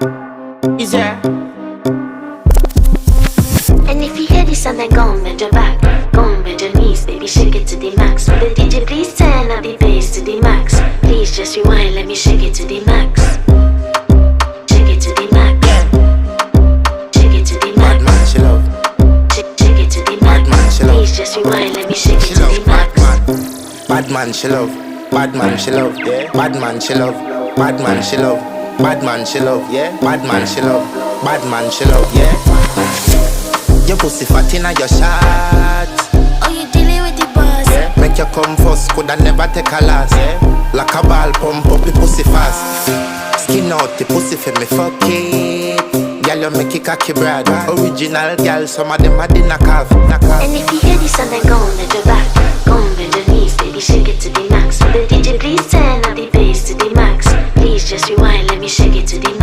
Is there? And if you hear this and then go on bend your back, go on bend your knees, baby, shake it to the max. Will the DJ please turn up the bass to the max? Please just rewind, let me shake it to the max. Shake it to the max. Shake it to the Bad max. man, she love. Shake it to the Bad man, max. she love. Please just rewind, let me shake it She to love. the Bad max. man. Bad man, she love. Bad man, she love. Yeah. Bad man, she love. Bad man, she love. Bad man, she love. Yeah. Bad man, she love. Bad man, she love. Yeah. Your pussy fat inna your shot. Oh, you dealing with the boss? Yeah. Make you come first, coulda never take a last. Yeah. Like a ball pump up the pussy fast. Skin out the pussy for me fuck it. Girl, you make it cocky brad. Original girl, some of them a dinner calf. And if you hear this and then go on bend your back, go on bend your knees, baby, shake it to the max. Will the DJ please turn up the bass to the max? Please just rewind, let me shake it to the max.